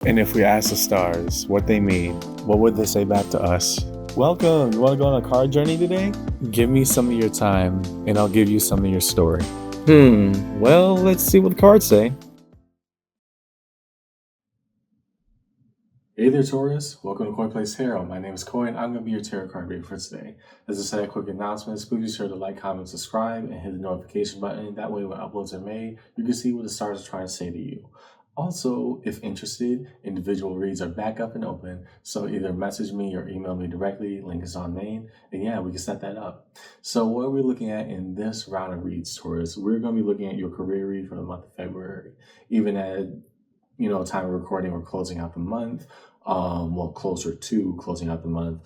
And if we ask the stars what they mean, what would they say back to us? Welcome. You want to go on a card journey today? Give me some of your time, and I'll give you some of your story. Well, let's see what the cards say. Hey there, Taurus. Welcome to Coin Place Tarot. My name is Coin. I'm going to be your tarot card reader for today. As I said, quick announcements. Please be sure to like, comment, subscribe, and hit the notification button. That way, when uploads are made, you can see what the stars are trying to say to you. Also, if interested, individual reads are back up and open, so either message me or email me directly. Link is on main, and yeah, we can set that up. So what are we looking at in this round of reads, Taurus? We're going to be looking at your career read for the month of February. Even at time of recording, we're closing out the month. Closer to closing out the month.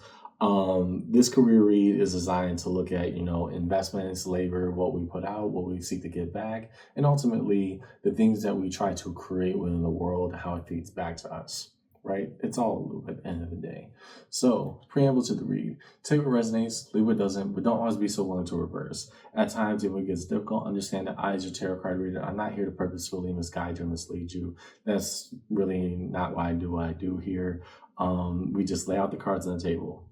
This career read is designed to look at, investments, labor, what we put out, what we seek to give back, and ultimately the things that we try to create within the world, how it feeds back to us, right? It's all a loop at the end of the day. So, preamble to the read. Take what resonates, leave what doesn't, but don't always be so willing to reverse. At times, when it gets difficult, understand that I, as your tarot card reader, I'm not here to purposefully misguide you or mislead you. That's really not why I do what I do here. We just lay out the cards on the table.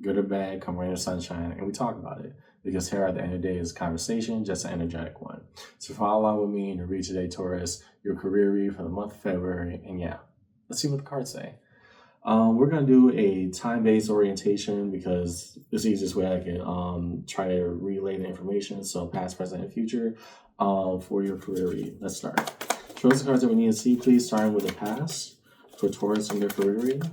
Good or bad, come rain or sunshine, and we talk about it. Because here at the end of the day is conversation, just an energetic one. So follow along with me in your read today, Taurus, your career read for the month of February, and yeah, let's see what the cards say. We're going to do a time-based orientation because it's the easiest way I can try to relay the information. So past, present, and future for your career read. Let's start. Show us the cards that we need to see, please, starting with the past for Taurus in their career read.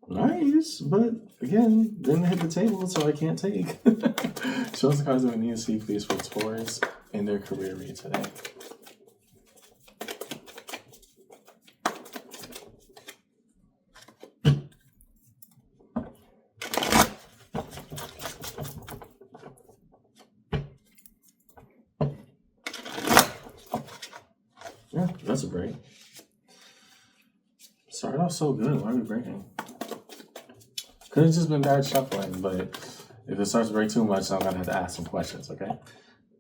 Nice, but again, didn't hit the table, so I can't take. Show us the cards that we need to see, please, for Taurus in their career read today. Yeah, that's a break. Started off so good. Why are we breaking? Could have just been bad shuffling, but if it starts to break too much, I'm gonna have to ask some questions. Okay.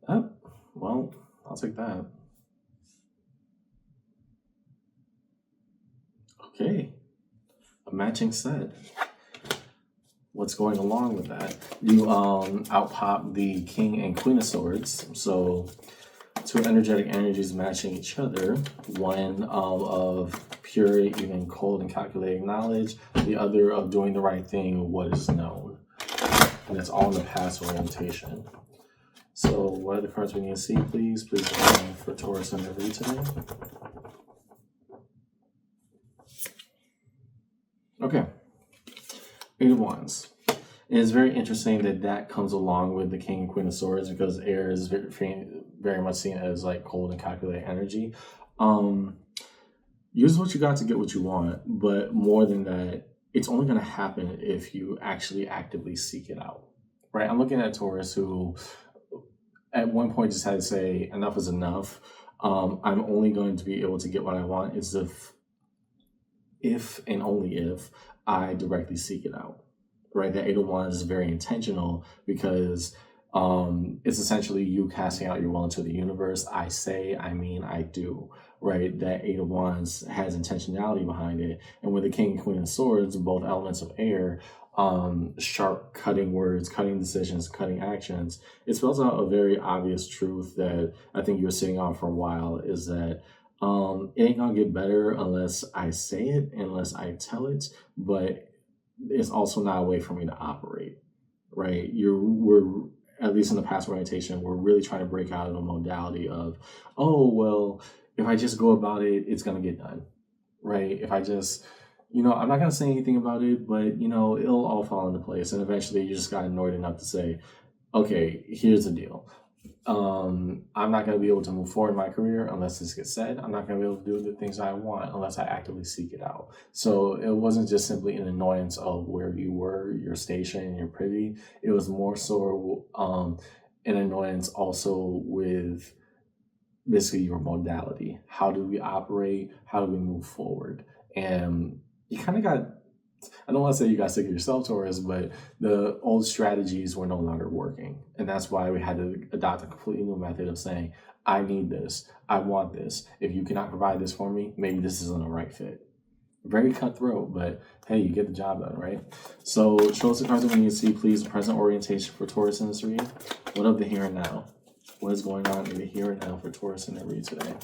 Oh, well, I'll take that. Okay, a matching set. What's going along with that? You outpop the King and Queen of Swords, so two energetic energies matching each other. One of pure, even cold and calculating knowledge. The other of doing the right thing, what is known. And that's all in the past orientation. So what are the cards we need to see, please? Please for Taurus and their read today. Okay. Eight of Wands. And it's very interesting that comes along with the King and Queen of Swords because air is very much seen as like cold and calculated energy. Use what you got to get what you want, but more than that, it's only going to happen if you actually actively seek it out, right? I'm looking at Taurus who at one point just had to say enough is enough. I'm only going to be able to get what I want is if and only if I directly seek it out, right? That Eight of Wands is very intentional because it's essentially you casting out your will into the universe. I say, I mean, I do, right? That Eight of Wands has intentionality behind it. And with the King and Queen of Swords, both elements of air, sharp cutting words, cutting decisions, cutting actions, it spells out a very obvious truth that I think you're sitting on for a while is that it ain't gonna get better unless I say it, unless I tell it, but it's also not a way for me to operate, right? We're at least in the past orientation, we're really trying to break out of a modality of, oh, well, if I just go about it, it's gonna get done, right? If I just, I'm not gonna say anything about it, but it'll all fall into place. And eventually you just got annoyed enough to say, okay, here's the deal. I'm not going to be able to move forward in my career unless this gets said. I'm not going to be able to do the things I want unless I actively seek it out. So it wasn't just simply an annoyance of where you were, your station, and your privy. It was more so an annoyance also with basically your modality. How do we operate? How do we move forward? And you kind of got, I don't want to say you got sick of yourself, Taurus, but the old strategies were no longer working. And that's why we had to adopt a completely new method of saying, I need this. I want this. If you cannot provide this for me, maybe this isn't the right fit. Very cutthroat, but hey, you get the job done, right? So show us the cards when you see, please, the present orientation for Taurus in this read. What of the here and now? What is going on in the here and now for Taurus in the read today?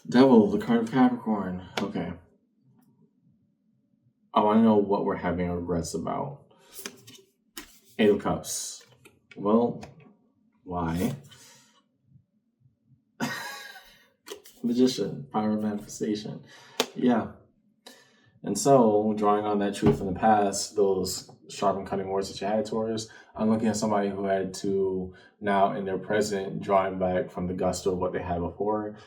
Devil, the card of Capricorn. Okay. I want to know what we're having regrets about. Eight of Cups. Well, why? Magician, power of manifestation. Yeah. And so, drawing on that truth in the past, those sharp and cutting words that you had, Taurus, I'm looking at somebody who had to now in their present, drawing back from the gusto of what they had before.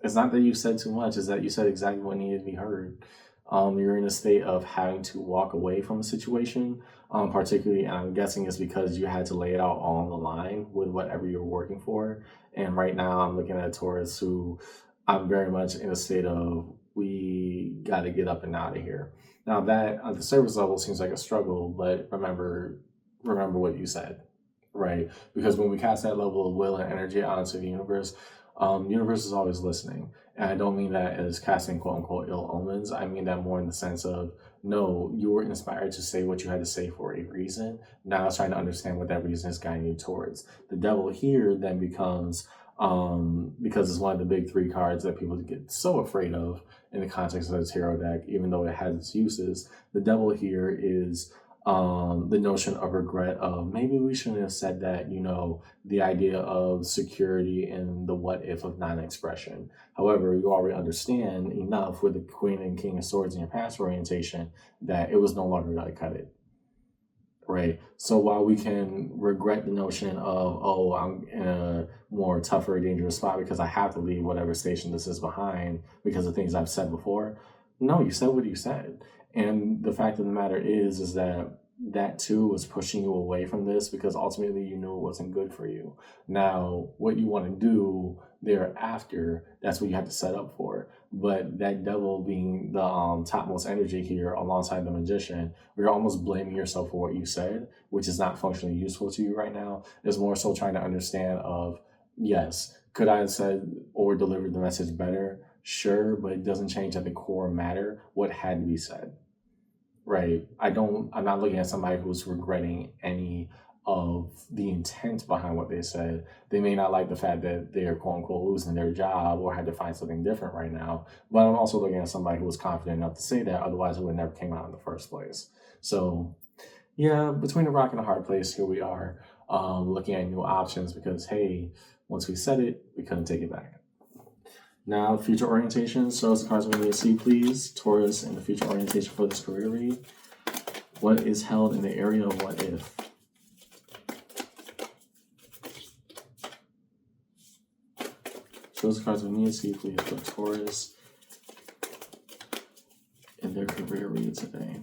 It's not that you said too much, it's that you said exactly what needed to be heard. You're in a state of having to walk away from a situation, particularly, and I'm guessing it's because you had to lay it out all on the line with whatever you're working for. And right now I'm looking at Taurus who I'm very much in a state of, we got to get up and out of here. Now that at the surface level seems like a struggle, but remember what you said, right? Because when we cast that level of will and energy out into the universe is always listening. And I don't mean that as casting quote unquote ill omens. I mean that more in the sense of, no, you were inspired to say what you had to say for a reason. Now it's trying to understand what that reason is guiding you towards. The devil here then becomes, because it's one of the big three cards that people get so afraid of in the context of the tarot deck, even though it has its uses. The devil here is the notion of regret of, maybe we shouldn't have said that, the idea of security and the what if of non-expression. However, you already understand enough with the Queen and King of Swords in your past orientation that it was no longer going to cut it. Right. So while we can regret the notion of, oh, I'm in a more tougher, dangerous spot because I have to leave whatever station this is behind because of things I've said before. No, you said what you said. And the fact of the matter is that too was pushing you away from this because ultimately you knew it wasn't good for you. Now, what you want to do thereafter, that's what you have to set up for. But that devil being the topmost energy here alongside the magician, where you're almost blaming yourself for what you said, which is not functionally useful to you right now, is more so trying to understand of, yes, could I have said or delivered the message better? Sure, but it doesn't change at the core matter what had to be said. Right. I'm not looking at somebody who's regretting any of the intent behind what they said. They may not like the fact that they're quote unquote losing their job or had to find something different right now. But I'm also looking at somebody who was confident enough to say that, otherwise it would never came out in the first place. So yeah, between a rock and a hard place, here we are, looking at new options because, hey, once we said it, we couldn't take it back. Now, future orientation. So, as the cards we need to see, please. Taurus in the future orientation for this career read. What is held in the area of what if? So, as the cards we need to see, please, for Taurus in their career read today.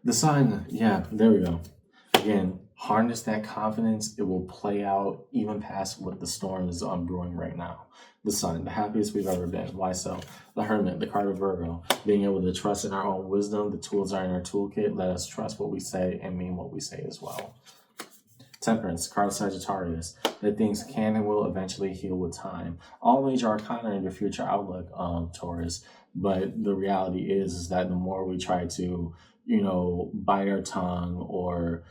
The Sun, yeah, there we go. Again, harness that confidence. It will play out even past what the storm is brewing right now. The Sun, the happiest we've ever been. Why so? The Hermit, the card of Virgo, being able to trust in our own wisdom. The tools are in our toolkit. Let us trust what we say and mean what we say as well. Temperance, card of Sagittarius, that things can and will eventually heal with time. All major arcana in your future outlook, Taurus. But the reality is that the more we try to, bite our tongue or,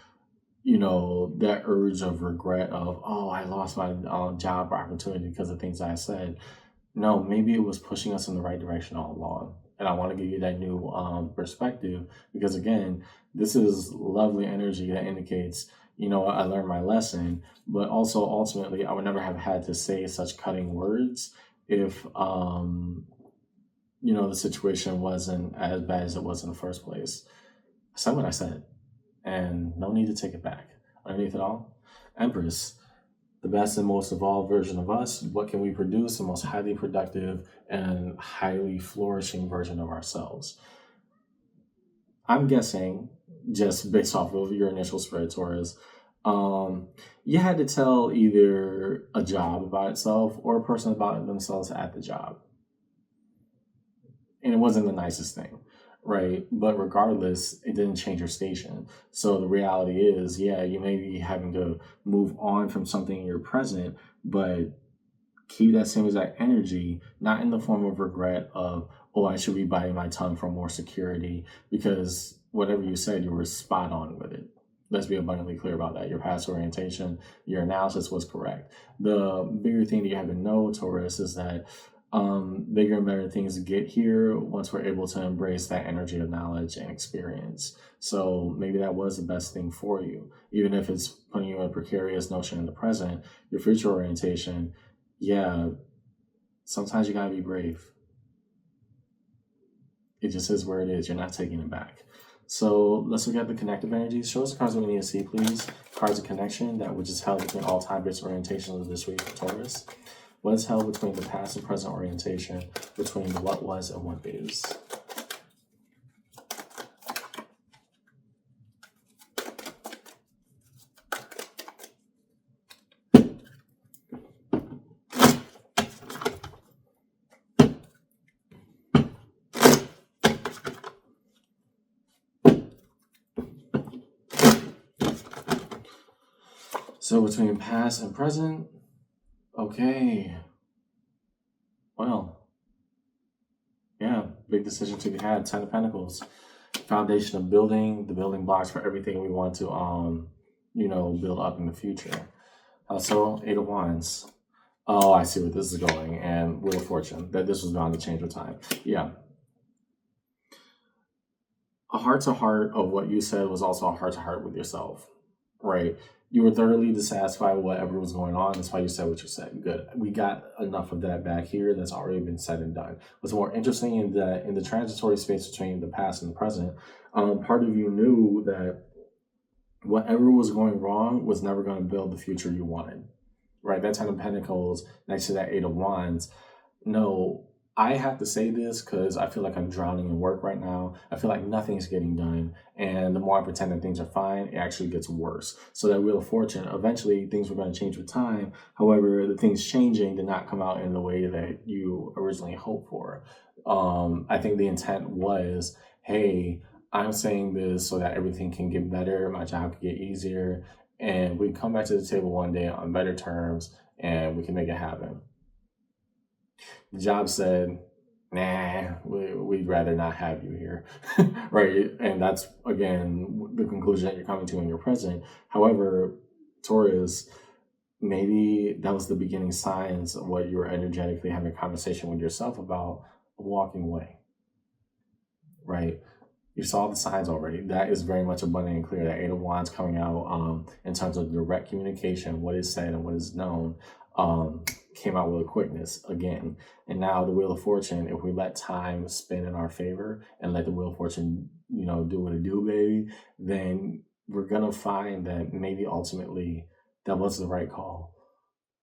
that urge of regret of, oh, I lost my job or opportunity because of things I said. No, maybe it was pushing us in the right direction all along. And I want to give you that new perspective because, again, this is lovely energy that indicates, I learned my lesson, but also ultimately, I would never have had to say such cutting words if, the situation wasn't as bad as it was in the first place. I said what I said, and no need to take it back. Underneath it all, Empress, the best and most evolved version of us. What can we produce? The most highly productive and highly flourishing version of ourselves. I'm guessing, just based off of your initial spread, Taurus, you had to tell either a job about itself or a person about themselves at the job. And it wasn't the nicest thing, right? But regardless, it didn't change your station. So the reality is, yeah, you may be having to move on from something in your present, but keep that same exact energy, not in the form of regret of, oh, I should be biting my tongue for more security, because whatever you said, you were spot on with it. Let's be abundantly clear about that. Your past orientation, your analysis was correct. The bigger thing that you have to know, Taurus, is that bigger and better things get here once we're able to embrace that energy of knowledge and experience. So maybe that was the best thing for you, even if it's putting you in a precarious notion in the present. Your future orientation, yeah, sometimes you gotta be brave. It just is where it is. You're not taking it back. So let's look at the connective energies. Show us the cards that we need to see, please. Cards of connection, that which is held between all time-based orientations of this week for Taurus. What is held between the past and present orientation, between what was and what is? So between past and present, okay. Well, yeah, big decision to be had. 10 of Pentacles, foundation of building, the building blocks for everything we want to, build up in the future. So 8 of Wands. Oh, I see where this is going. And Wheel of Fortune, that this was bound to change with time. Yeah. A heart-to-heart of what you said was also a heart-to-heart with yourself, right? You were thoroughly dissatisfied with whatever was going on. That's why you said what you said. Good. We got enough of that back here. That's already been said and done. What's more interesting in the transitory space between the past and the present, part of you knew that whatever was going wrong was never going to build the future you wanted, right? That 10 of Pentacles next to that 8 of Wands. No, I have to say this because I feel like I'm drowning in work right now. I feel like nothing's getting done. And the more I pretend that things are fine, it actually gets worse. So that Wheel of Fortune, eventually things were going to change with time. However, the things changing did not come out in the way that you originally hoped for. I think the intent was, hey, I'm saying this so that everything can get better, my job can get easier, and we come back to the table one day on better terms and we can make it happen. The job said, nah, we'd rather not have you here, right? And that's, again, the conclusion that you're coming to in your present. However, Taurus, maybe that was the beginning signs of what you were energetically having a conversation with yourself about, walking away, right? You saw the signs already. That is very much abundant and clear. That 8 of Wands coming out in terms of direct communication, what is said and what is known, came out with a quickness again. And now the Wheel of Fortune, if we let time spin in our favor and let the Wheel of Fortune, do what it do, baby, then we're going to find that maybe ultimately that was the right call.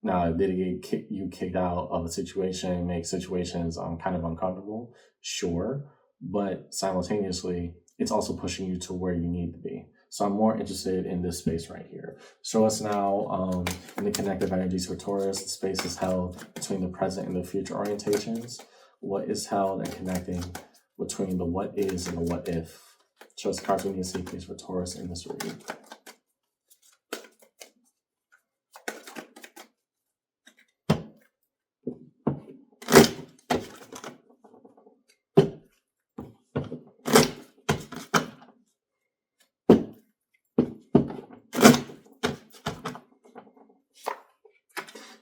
Now, did it get you kicked out of a situation, make situations kind of uncomfortable? Sure. But simultaneously, it's also pushing you to where you need to be. So I'm more interested in this space right here. Show us now in the connective energies for Taurus. The space is held between the present and the future orientations. What is held and connecting between the what is and the what if? Show us the cards we need to see, please, for Taurus in this reading.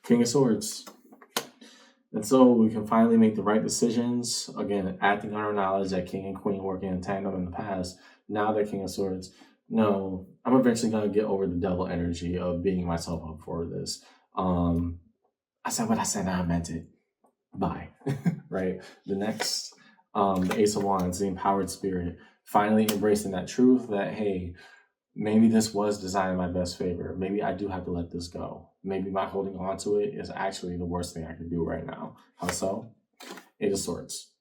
King of Swords. And so we can finally make the right decisions. Again, acting on our knowledge that King and Queen working in tandem in the past. Now that King of Swords, no, I'm eventually gonna get over the devil energy of beating myself up for this. I said what I said, and I meant it. Bye. Right? The next, the Ace of Wands, the empowered spirit, finally embracing that truth that, hey, maybe this was designed in my best favor. Maybe I do have to let this go. Maybe my holding on to it is actually the worst thing I can do right now. How so? Eight of Swords.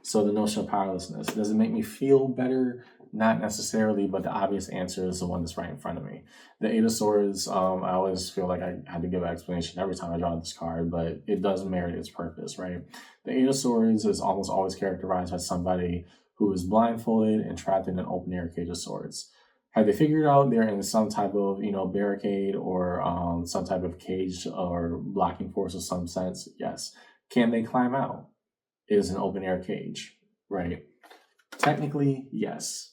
So the notion of powerlessness. Does it make me feel better? Not necessarily, but the obvious answer is the one that's right in front of me. The Eight of Swords, I always feel like I had to give an explanation every time I draw this card, but it does merit its purpose, right? The Eight of Swords is almost always characterized as somebody who is blindfolded and trapped in an open-air cage of swords. Have they figured out they're in some type of, barricade or some type of cage or blocking force of some sense? Yes. Can they climb out? It is an open-air cage, right? Technically, yes.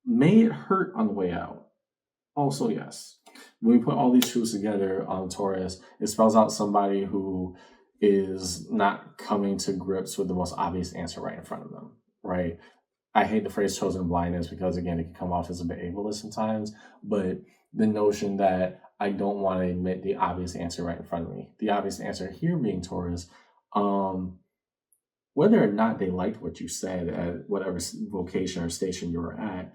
May it hurt on the way out? Also, yes. When we put all these truths together on Taurus, it spells out somebody who is not coming to grips with the most obvious answer right in front of them, right? I hate the phrase chosen blindness because, again, it can come off as a bit ableist sometimes, but the notion that I don't want to admit the obvious answer right in front of me. The obvious answer here being Taurus, whether or not they liked what you said at whatever vocation or station you were at,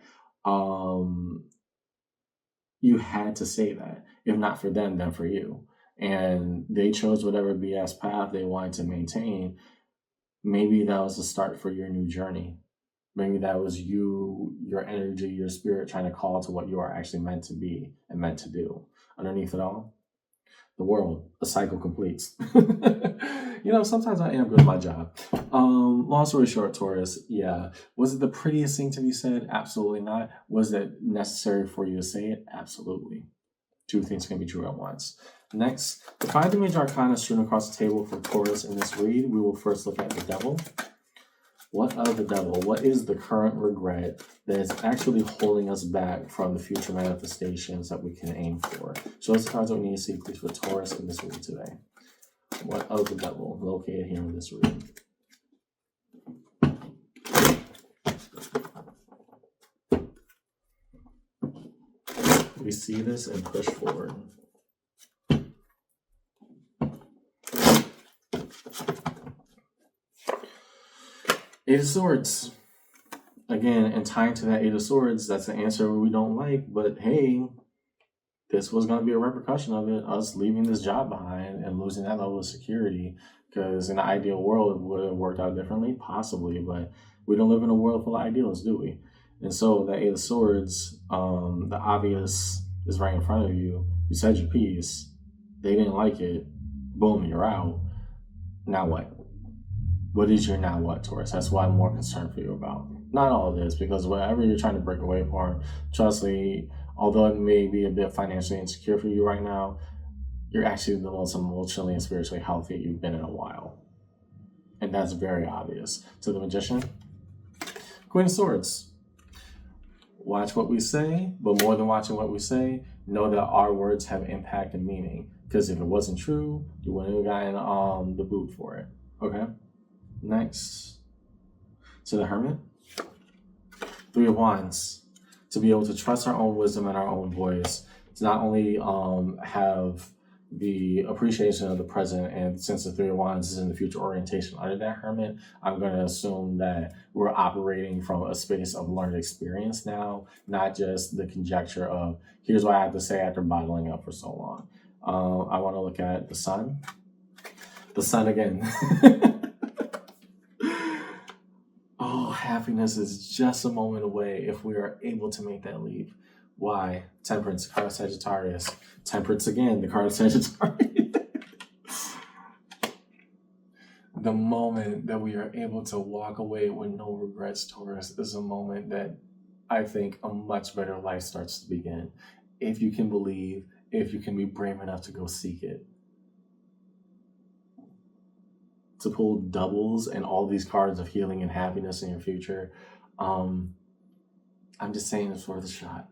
you had to say that. If not for them, then for you. And they chose whatever BS path they wanted to maintain. Maybe that was the start for your new journey. Maybe that was you, your energy, your spirit trying to call to what you are actually meant to be and meant to do. Underneath it all, the world, a cycle completes. Sometimes I am good at my job. Long story short, Taurus, yeah. Was it the prettiest thing to be said? Absolutely not. Was it necessary for you to say it? Absolutely. Two things can be true at once. Next, the five major arcana strewn across the table for Taurus in this read. We will first look at the devil. What of the devil? What is the current regret that is actually holding us back from the future manifestations that we can aim for? Show us the cards that we need to see, please, for Taurus in this read today. What of the devil? Located here in this read. We see this and push forward. Eight of Swords. Again, and tying to that Eight of Swords, that's an answer we don't like, but hey, this was going to be a repercussion of it, us leaving this job behind and losing that level of security, because in the ideal world, it would have worked out differently, possibly, but we don't live in a world full of ideals, do we? And so that Eight of Swords, the obvious is right in front of you. You said your piece. They didn't like it. Boom, you're out. Now what? What is your now what, Taurus? That's what I'm more concerned for you about. Not all of this, because whatever you're trying to break away from, trust me, although it may be a bit financially insecure for you right now, you're actually the most emotionally and spiritually healthy you've been in a while. And that's very obvious. To the Magician, Queen of Swords. Watch what we say, but more than watching what we say, know that our words have impact and meaning. Because if it wasn't true, you wouldn't have gotten the boot for it. Okay? Next, to the Hermit. Three of Wands. To be able to trust our own wisdom and our own voice. To not only have the appreciation of the present, and since the Three of Wands is in the future orientation under that Hermit, I'm going to assume that we're operating from a space of learned experience now, not just the conjecture of, here's what I have to say after bottling up for so long. I want to look at the Sun. The Sun again. Oh, happiness is just a moment away if we are able to make that leap. Why? Temperance, card of Sagittarius. Temperance again, the card of Sagittarius. The moment that we are able to walk away with no regrets, Taurus, is a moment that I think a much better life starts to begin. If you can believe, if you can be brave enough to go seek it. To pull doubles and all these cards of healing and happiness in your future, I'm just saying it's worth a shot.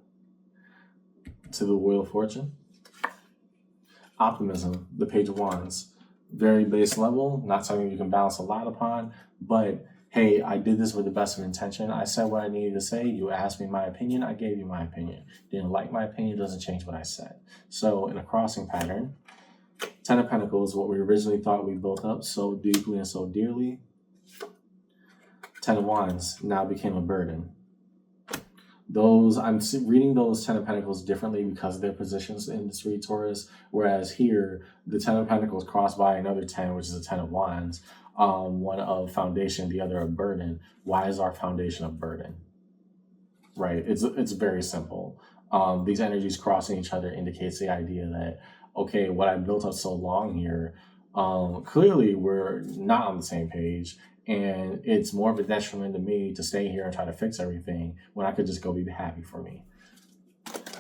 To the Wheel of Fortune, Optimism, the Page of Wands. Very base level, not something you can bounce a lot upon, but Hey, I did this with the best of intention. I said what I needed to say. You asked me my opinion. I gave you my opinion. Didn't like my opinion, doesn't change what I said. So in a crossing pattern, Ten of Pentacles, what we originally thought we built up so deeply and so dearly, Ten of Wands now became a burden. I'm reading those Ten of Pentacles differently because of their positions in this read, Taurus. Whereas here, the Ten of Pentacles crossed by another 10, which is a Ten of Wands. One of foundation, the other of burden. Why is our foundation a burden? Right? It's very simple. These energies crossing each other indicates the idea that, okay, what I built up so long here, clearly we're not on the same page. And it's more of a detriment to me to stay here and try to fix everything when I could just go be happy for me.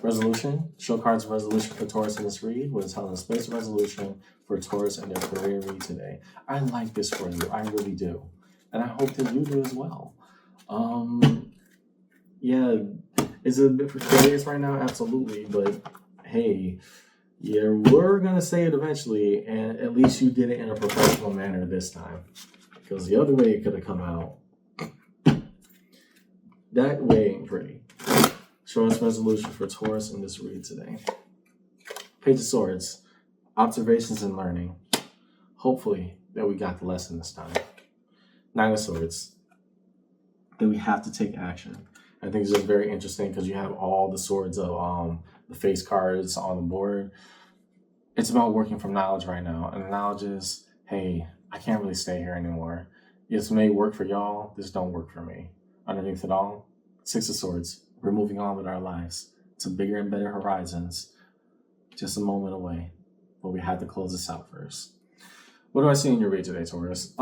Resolution. Show cards of resolution for Taurus in this read. What is held in the space of resolution for Taurus in their career read today? I like this for you. I really do. And I hope that you do as well. Yeah, is it a bit precarious right now? Absolutely. But hey, yeah, we're going to say it eventually. And at least you did it in a professional manner this time. Because the other way it could have come out, that way ain't pretty. Show us resolution for Taurus in this read today. Page of Swords, observations and learning. Hopefully that we got the lesson this time. Nine of Swords, that we have to take action. I think it's just very interesting because you have all the swords of the face cards on the board. It's about working from knowledge right now. And the knowledge is, hey, I can't really stay here anymore. This may work for y'all. This don't work for me. Underneath it all, Six of Swords. We're moving on with our lives to bigger and better horizons. Just a moment away. But we have to close this out first. What do I see in your read today, Taurus?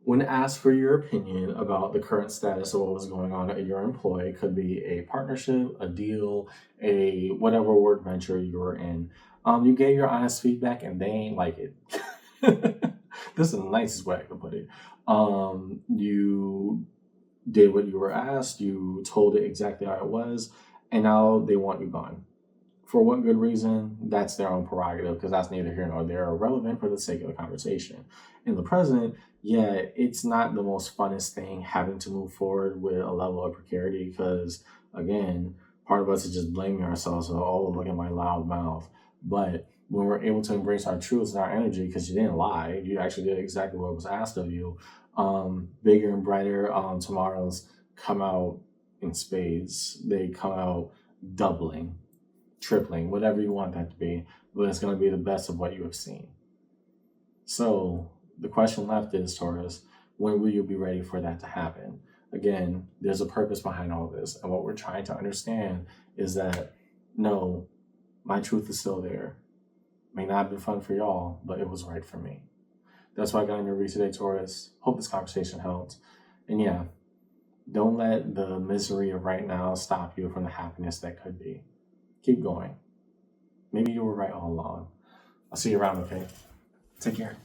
When asked for your opinion about the current status of what was going on at your employ, it could be a partnership, a deal, a whatever work venture you were in. You gave your honest feedback and they ain't like it. This is the nicest way I could put it. You did what you were asked, you told it exactly how it was, and now they want you gone. For what good reason? That's their own prerogative, because that's neither here nor there, relevant for the sake of the conversation. In the present, yeah, it's not the most funnest thing having to move forward with a level of precarity, because again, part of us is just blaming ourselves. So, oh, look at my loud mouth. But when we're able to embrace our truths and our energy, because you didn't lie, you actually did exactly what was asked of you, bigger and brighter tomorrows come out in spades. They come out doubling, tripling, whatever you want that to be, but it's going to be the best of what you have seen. So the question left is, Taurus, when will you be ready for that to happen? Again, there's a purpose behind all this. And what we're trying to understand is that, no, my truth is still there. May not have been fun for y'all, but it was right for me. That's why I got in your read today, Taurus. Hope this conversation helped. And yeah, don't let the misery of right now stop you from the happiness that could be. Keep going. Maybe you were right all along. I'll see you around, okay? Take care.